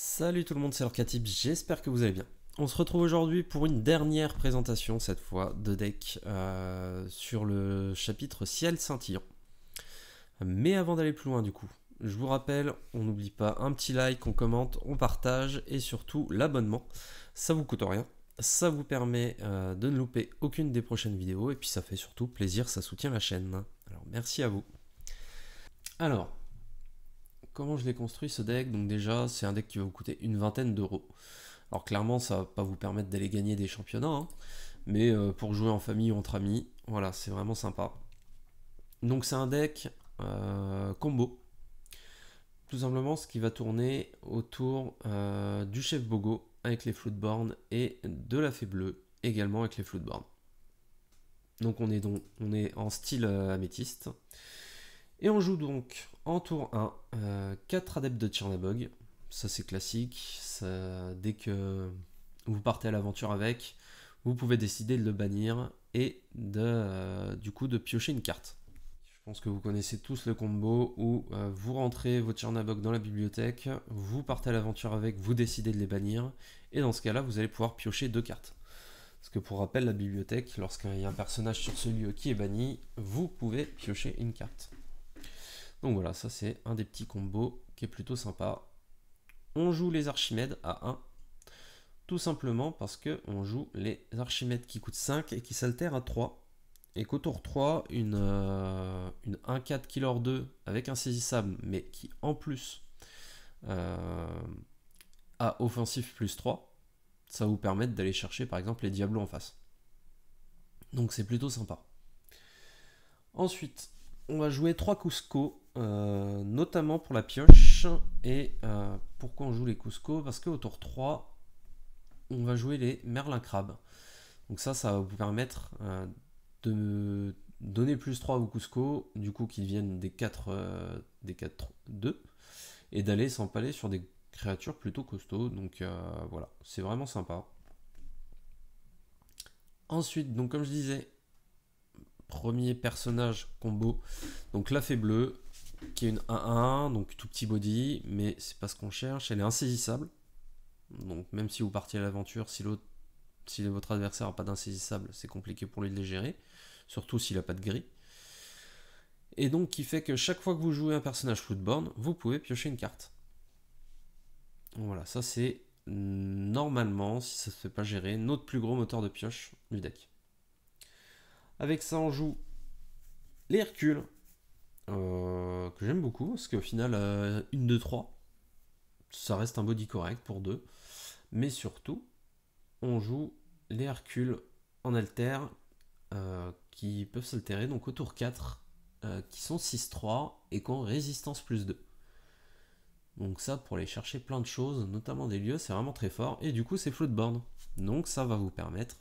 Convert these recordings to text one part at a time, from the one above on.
Salut tout le monde, c'est Lorcatib, j'espère que vous allez bien. On se retrouve aujourd'hui pour une dernière présentation, cette fois, de deck sur le chapitre Ciel scintillant. Mais avant d'aller plus loin du coup, je vous rappelle, on n'oublie pas un petit like, on commente, on partage et surtout l'abonnement. Ça vous coûte rien, ça vous permet de ne louper aucune des prochaines vidéos et puis ça fait surtout plaisir, ça soutient la chaîne. Alors merci à vous. Alors, comment je l'ai construit ce deck? Donc déjà, c'est un deck qui va vous coûter une vingtaine d'euros. Alors clairement, ça va pas vous permettre d'aller gagner des championnats, hein, mais pour jouer en famille ou entre amis, voilà, c'est vraiment sympa. Donc c'est un deck combo. Tout simplement, ce qui va tourner autour du chef Bogo avec les Floodborn et de la fée bleue également avec les Floodborn. Donc on est en style améthyste. Et on joue donc en tour 1 4 adeptes de Tchernabog. Ça c'est classique. Dès que vous partez à l'aventure avec, vous pouvez décider de le bannir et du coup de piocher une carte. Je pense que vous connaissez tous le combo où vous rentrez vos Tchernabog dans la bibliothèque, vous partez à l'aventure avec, vous décidez de les bannir, et dans ce cas-là, vous allez pouvoir piocher 2 cartes. Parce que pour rappel, la bibliothèque, lorsqu'il y a un personnage sur ce lieu qui est banni, vous pouvez piocher une carte. Donc voilà, ça c'est un des petits combos qui est plutôt sympa. On joue les Archimèdes à 1, tout simplement parce qu'on joue les Archimèdes qui coûtent 5 et qui s'altèrent à 3. Et qu'au tour 3, une 1-4 Killer 2 avec un saisissable, mais qui en plus a offensif plus 3, ça va vous permettre d'aller chercher par exemple les Diablos en face. Donc c'est plutôt sympa. Ensuite, on va jouer 3 Cusco, notamment pour la pioche. Et pourquoi on joue les Cusco? Parce qu'au tour 3, on va jouer les Merlin Crabes. Donc ça va vous permettre de donner plus 3 aux Cusco, du coup qui deviennent des 4-2, et d'aller s'empaler sur des créatures plutôt costauds. Donc voilà, c'est vraiment sympa. Ensuite, donc comme je disais, premier personnage combo, donc la fée bleue, qui est une 1-1, donc tout petit body, mais c'est pas ce qu'on cherche, elle est insaisissable. Donc même si vous partiez à l'aventure, si votre adversaire n'a pas d'insaisissable, c'est compliqué pour lui de les gérer, surtout s'il n'a pas de gris. Et donc qui fait que chaque fois que vous jouez un personnage Floodborn, vous pouvez piocher une carte. Voilà, ça c'est normalement, si ça ne se fait pas gérer, notre plus gros moteur de pioche du deck. Avec ça, on joue les Hercules, que j'aime beaucoup, parce qu'au final, 1, 2, 3, ça reste un body correct pour 2. Mais surtout, on joue les Hercules en alter, qui peuvent s'altérer, donc au tour 4, qui sont 6-3 et qui ont résistance plus 2. Donc ça, pour aller chercher plein de choses, notamment des lieux, c'est vraiment très fort. Et du coup, c'est Floodborn. Donc ça va vous permettre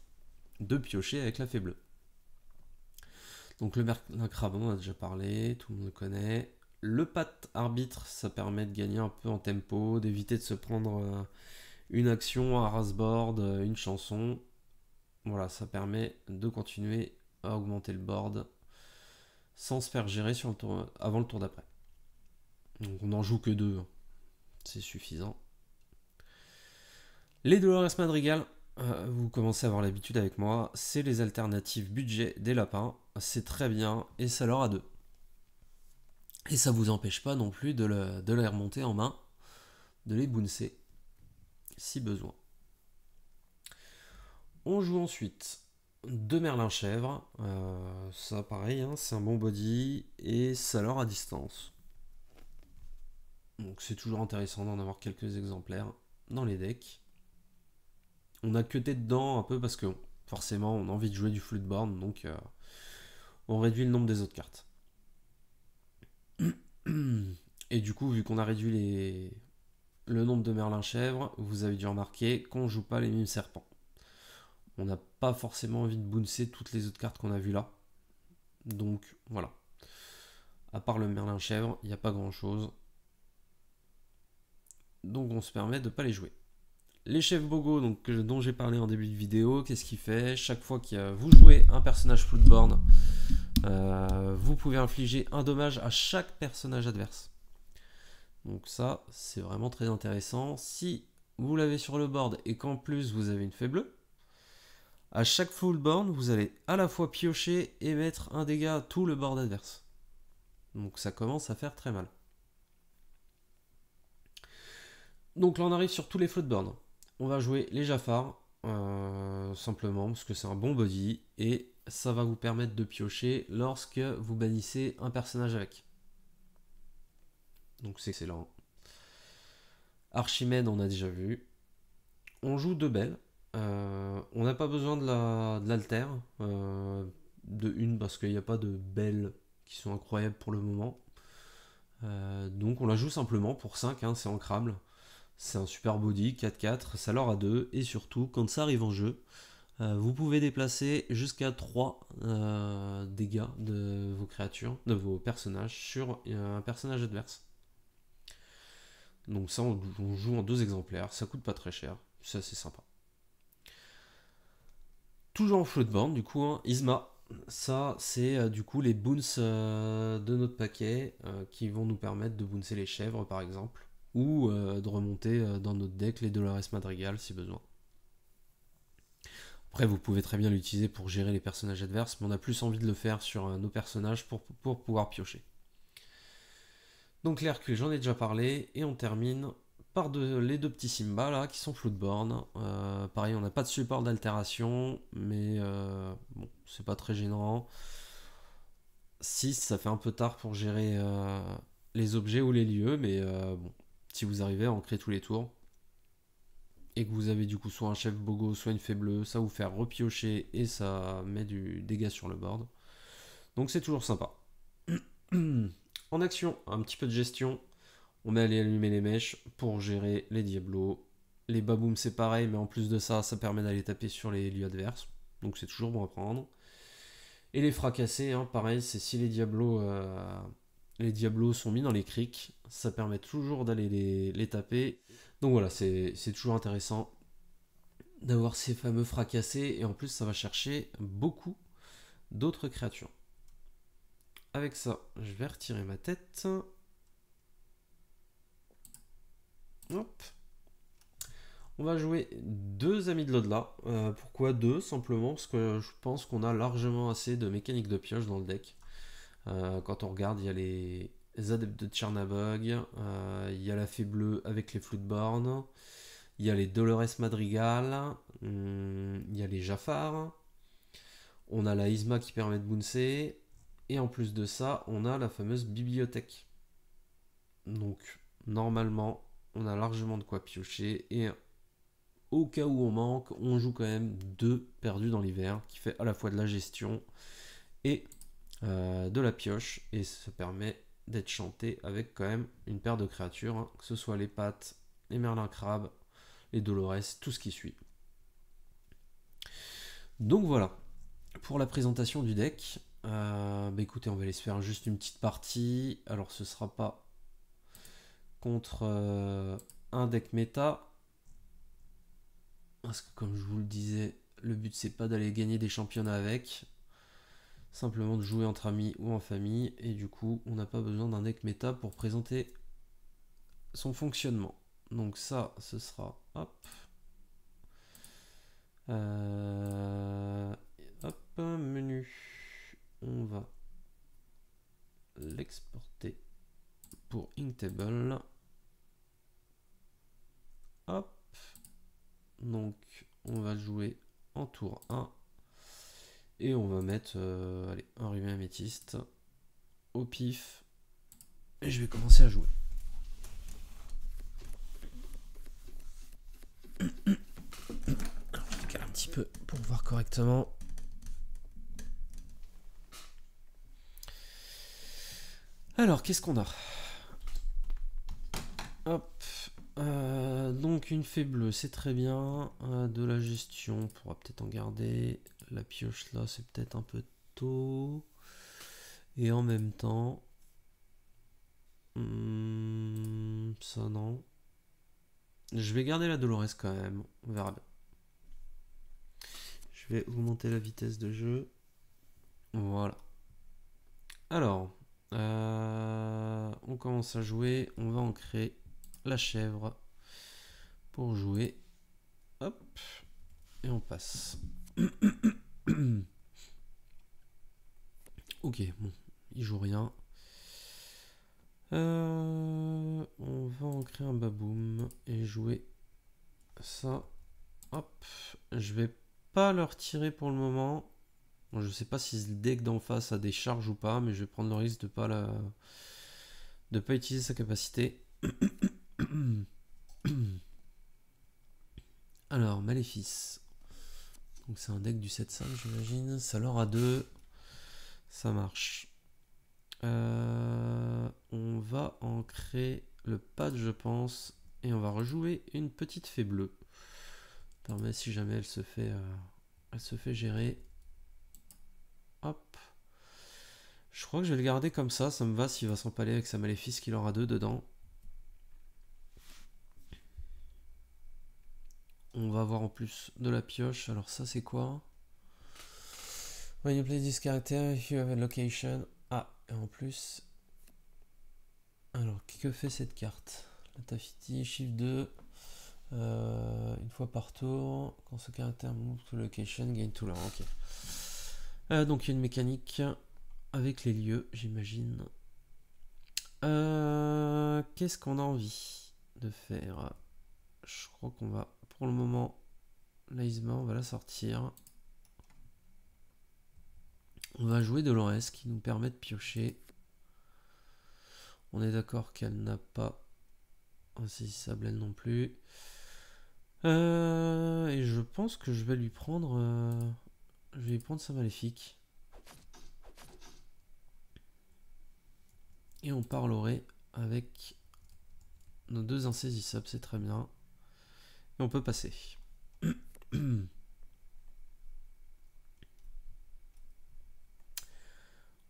de piocher avec la fée bleue. Donc le Merlin Crabe, on en a déjà parlé, tout le monde le connaît. Le Pat Arbitre, ça permet de gagner un peu en tempo, d'éviter de se prendre une action, un rasboard, une chanson. Voilà, ça permet de continuer à augmenter le board sans se faire gérer sur le tour, avant le tour d'après. Donc on n'en joue que 2, c'est suffisant. Les Dolores Madrigal, vous commencez à avoir l'habitude avec moi, c'est les alternatives budget des lapins, c'est très bien et ça leur a 2. Et ça vous empêche pas non plus de les remonter en main, de les bouncer si besoin. On joue ensuite 2 Merlin Chèvre, ça pareil, hein, c'est un bon body et ça leur a distance. Donc c'est toujours intéressant d'en avoir quelques exemplaires dans les decks. On a cuté dedans un peu parce que forcément on a envie de jouer du Floodborn, donc on réduit le nombre des autres cartes. Et du coup, vu qu'on a réduit le nombre de Merlin Chèvre, vous avez dû remarquer qu'on ne joue pas les mimes serpents. On n'a pas forcément envie de bouncer toutes les autres cartes qu'on a vues là. Donc voilà. À part le Merlin Chèvre, il n'y a pas grand chose. Donc on se permet de ne pas les jouer. Les chefs Bogo, donc, dont j'ai parlé en début de vidéo, qu'est-ce qu'il fait? Chaque fois que vous jouez un personnage Floodborn, vous pouvez infliger un dommage à chaque personnage adverse. Donc ça, c'est vraiment très intéressant. Si vous l'avez sur le board et qu'en plus vous avez une fée bleue, à chaque full board, vous allez à la fois piocher et mettre un dégât à tout le board adverse. Donc ça commence à faire très mal. Donc là on arrive sur tous les floatboards. On va jouer les Jafar, simplement parce que c'est un bon body, et ça va vous permettre de piocher lorsque vous bannissez un personnage avec. Donc c'est excellent. Archimède, on a déjà vu. On joue deux belles. On n'a pas besoin de l'alter. De une, parce qu'il n'y a pas de belles qui sont incroyables pour le moment. Donc on la joue simplement pour 5, hein, c'est ancrable. C'est un super body, 4-4, ça leur a 2. Et surtout, quand ça arrive en jeu, vous pouvez déplacer jusqu'à 3 dégâts de vos créatures, de vos personnages sur un personnage adverse. Donc ça, on joue en 2 exemplaires, ça coûte pas très cher, c'est assez sympa. Toujours en floatboard, du coup, hein, Isma. Ça, c'est du coup les boons de notre paquet qui vont nous permettre de bouncer les chèvres, par exemple, ou de remonter dans notre deck les Dolores Madrigal si besoin. Après, vous pouvez très bien l'utiliser pour gérer les personnages adverses, mais on a plus envie de le faire sur nos personnages pour pouvoir piocher. Donc l'Hercule, j'en ai déjà parlé, et on termine par les 2 petits Simba là qui sont floatborn. Pareil, on n'a pas de support d'altération, mais bon, c'est pas très gênant. 6, ça fait un peu tard pour gérer les objets ou les lieux, mais bon, si vous arrivez à en créer tous les tours, et que vous avez du coup soit un chef bogo, soit une fée bleue, ça vous fait repiocher et ça met du dégât sur le board. Donc c'est toujours sympa. En action, un petit peu de gestion. On met à aller allumer les mèches pour gérer les diablos. Les baboums c'est pareil, mais en plus de ça, ça permet d'aller taper sur les lieux adverses. Donc c'est toujours bon à prendre. Et les fracasser, hein, pareil, c'est si les diablos sont mis dans les criques, ça permet toujours d'aller les taper. Donc voilà, c'est toujours intéressant d'avoir ces fameux fracassés, et en plus ça va chercher beaucoup d'autres créatures. Avec ça, je vais retirer ma tête. Hop. On va jouer 2 amis de l'au-delà. Pourquoi 2? Simplement parce que je pense qu'on a largement assez de mécaniques de pioche dans le deck. Quand on regarde, il y a les adeptes de Tchernabog, il y a la fée bleue avec les Floodborn, il y a les Dolores Madrigal, il y a les Jafar, on a la Isma qui permet de bouncer, et en plus de ça, on a la fameuse bibliothèque. Donc, normalement, on a largement de quoi piocher, et au cas où on manque, on joue quand même 2 perdus dans l'hiver, qui fait à la fois de la gestion et de la pioche, et ça permet d'être chanté avec quand même une paire de créatures, hein, que ce soit les pattes, les merlins crabes, les Dolores, tout ce qui suit. Donc voilà, pour la présentation du deck. Écoutez, on va laisser faire juste une petite partie. Alors ce sera pas contre un deck méta, parce que comme je vous le disais, le but c'est pas d'aller gagner des championnats avec, simplement de jouer entre amis ou en famille, et du coup on n'a pas besoin d'un deck méta pour présenter son fonctionnement. Donc ça, ce sera hop, menu, on va l'exporter pour Inktable. Hop, donc on va jouer en tour 1, et on va mettre allez, un rubis améthyste au pif, et je vais commencer à jouer. Alors, je décale un petit peu pour voir correctement. Alors, qu'est-ce qu'on a? Hop. Donc une fée bleue, c'est très bien. De la gestion, on pourra peut-être en garder. La pioche là, c'est peut-être un peu tôt. Et en même temps, ça non. Je vais garder la Dolores quand même, on verra bien. Je vais augmenter la vitesse de jeu. Voilà. Alors, On commence à jouer. On va ancrer la chèvre pour jouer. Hop. Et on passe. Ok, bon. Il joue rien. On va ancrer un baboum et jouer ça. Hop. Je vais pas leur tirer pour le moment. Bon, je sais pas si le deck d'en face a des charges ou pas, mais je vais prendre le risque de pas utiliser sa capacité. Alors, Maléfice. Donc c'est un deck du 7-5, j'imagine. Ça leur a 2. Ça marche. On va ancrer le pad, je pense. Et on va rejouer une petite fée bleue. Permet si jamais elle se fait gérer. Hop. Je crois que je vais le garder comme ça me va s'il va s'empaler avec sa Maléfice qu'il aura 2 dedans. On va avoir en plus de la pioche. Alors ça c'est quoi? When you play this character, you have a location. Ah, et en plus... Alors, que fait cette carte? La Taffiti, Shift 2. Une fois par tour. Quand ce caractère move to location, gain to learn. Ok. Donc il y a une mécanique avec les lieux, j'imagine. Qu'est-ce qu'on a envie de faire? Je crois qu'on va, pour le moment, l'Aisma, on va la sortir. On va jouer Dolores qui nous permet de piocher. On est d'accord qu'elle n'a pas insaisissable elle non plus. Et je pense que je vais lui prendre... je vais lui prendre sa maléfique. Et on parlerait avec nos 2 insaisissables, c'est très bien. Et on peut passer.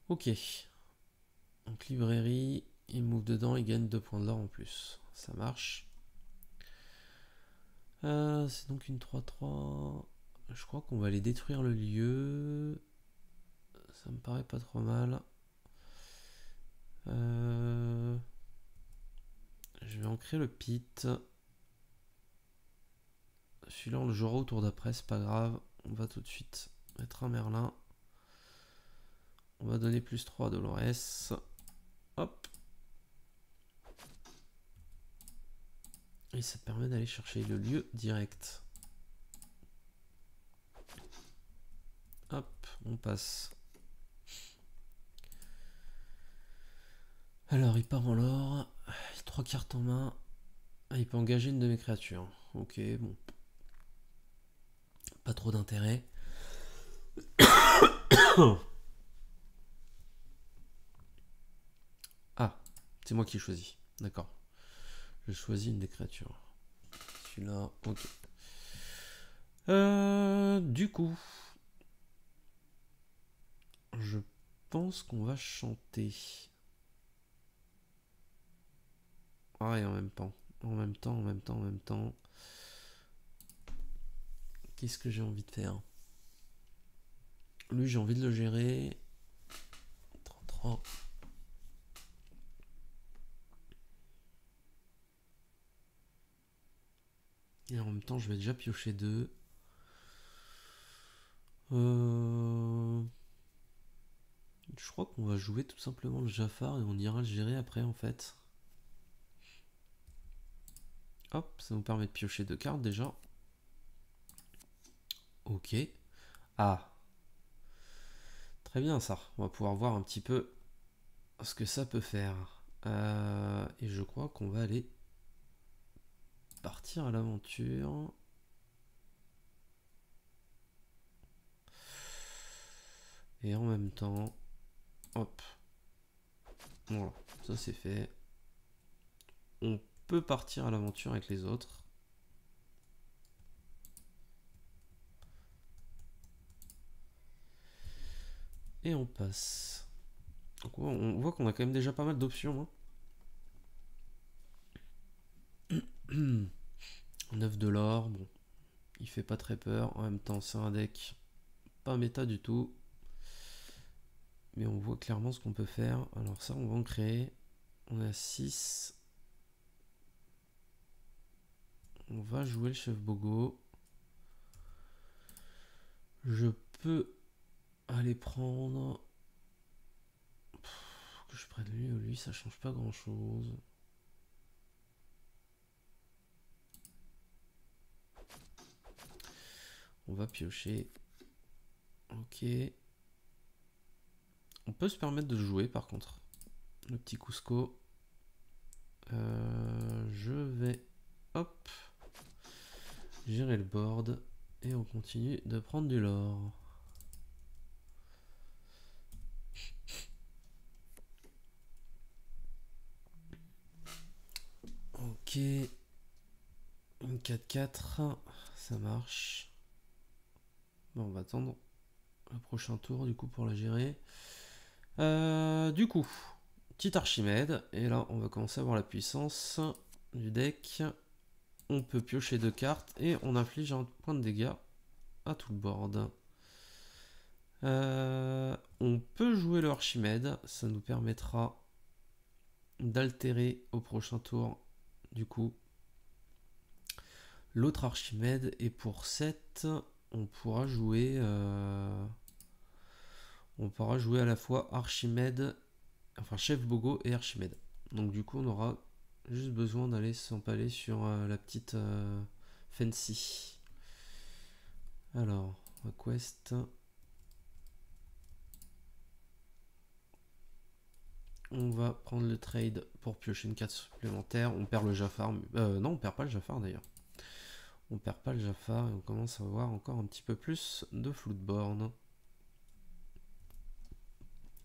Ok. Donc librairie, il move dedans, il gagne 2 points d'or en plus. Ça marche. C'est donc une 3-3. Je crois qu'on va aller détruire le lieu. Ça me paraît pas trop mal. Je vais ancrer le pit. Celui-là on le jouera au tour d'après, c'est pas grave. On va tout de suite mettre un Merlin. On va donner plus 3 à Dolores. Hop. Et ça permet d'aller chercher le lieu direct. Hop, on passe. Alors, il part en l'or. 3 cartes en main. Ah, il peut engager une de mes créatures. Ok, bon. Pas trop d'intérêt. Ah, c'est moi qui choisis. D'accord. Je choisis une des créatures. Celui-là, ok. Du coup, je pense qu'on va chanter. Ah, et en même temps. En même temps. Qu'est-ce que j'ai envie de faire? Lui, j'ai envie de le gérer. 33. Et en même temps, je vais déjà piocher 2. Je crois qu'on va jouer tout simplement le Jafar et on ira le gérer après en fait. Hop, ça nous permet de piocher 2 cartes déjà. Ok. Ah. Très bien ça. On va pouvoir voir un petit peu ce que ça peut faire. Et je crois qu'on va aller partir à l'aventure. Et en même temps, hop. Voilà, ça c'est fait. On peut partir à l'aventure avec les autres. Et on passe. Donc on voit qu'on a quand même déjà pas mal d'options. Hein. 9 de l'or, bon. Il fait pas très peur. En même temps, c'est un deck pas méta du tout. mais on voit clairement ce qu'on peut faire. Alors ça, on va en créer. On est à 6. On va jouer le chef Bogo. Je peux aller prendre... que je prenne lui ou lui, ça change pas grand chose. On va piocher. Ok. On peut se permettre de jouer par contre. Le petit Cusco. Je vais... hop. Gérer le board. Et on continue de prendre du lore. Ok. Une 4-4. Ça marche. Bon, on va attendre le prochain tour du coup pour la gérer. Du coup, petit Archimède. Et là, on va commencer à voir la puissance du deck. On peut piocher 2 cartes et on inflige un point de dégâts à tout le board. On peut jouer le Archimède. Ça nous permettra d'altérer au prochain tour du coup l'autre Archimède. Et pour 7, on pourra jouer à la fois Archimède, enfin Chef Bogo et Archimède. Donc du coup on aura juste besoin d'aller s'empaler sur la petite Fancy. Alors, Quest. On va prendre le trade pour piocher une carte supplémentaire. On perd le Jafar. Non, on perd pas le Jafar d'ailleurs. On perd pas le Jafar et on commence à avoir encore un petit peu plus de Floodborn.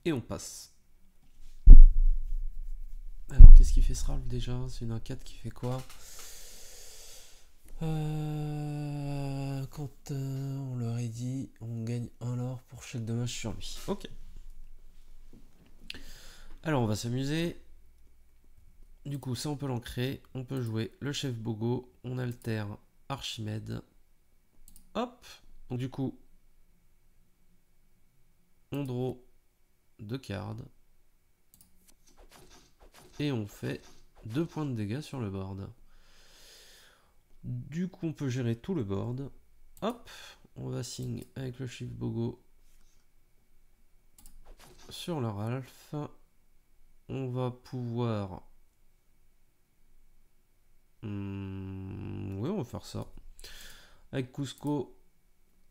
Et on passe. Alors, qu'est-ce qu'il fait ce Ralph déjà? C'est une 1-4 qui fait quoi? Quand on leur a dit, on gagne 1 lore pour chaque dommage sur lui. Ok. Alors, on va s'amuser. Du coup, ça, on peut l'ancrer. On peut jouer le chef Bogo. On altère Archimède. Hop. Donc, du coup, on draw 2 cartes. Et on fait 2 points de dégâts sur le board. Du coup, on peut gérer tout le board. Hop. On va sign avec le chef Bogo sur le Ralph. On va pouvoir... oui, on va faire ça. Avec Cusco,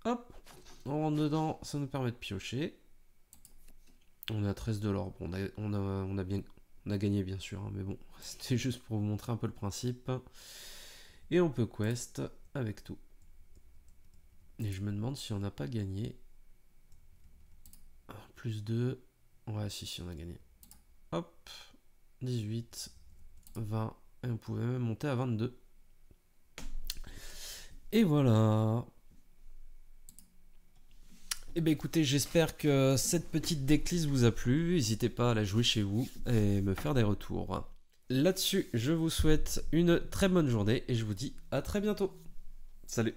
hop, on rentre dedans, ça nous permet de piocher. On a 13 de l'or. Bon, on a gagné bien sûr, hein, mais bon, c'était juste pour vous montrer un peu le principe. Et on peut quest avec tout. Et je me demande si on n'a pas gagné. Plus 2. Ouais, si, on a gagné. Hop, 18, 20. Et on pouvait même monter à 22. Et voilà. Et bien écoutez, j'espère que cette petite decklist vous a plu. N'hésitez pas à la jouer chez vous et me faire des retours. Là-dessus, je vous souhaite une très bonne journée et je vous dis à très bientôt. Salut.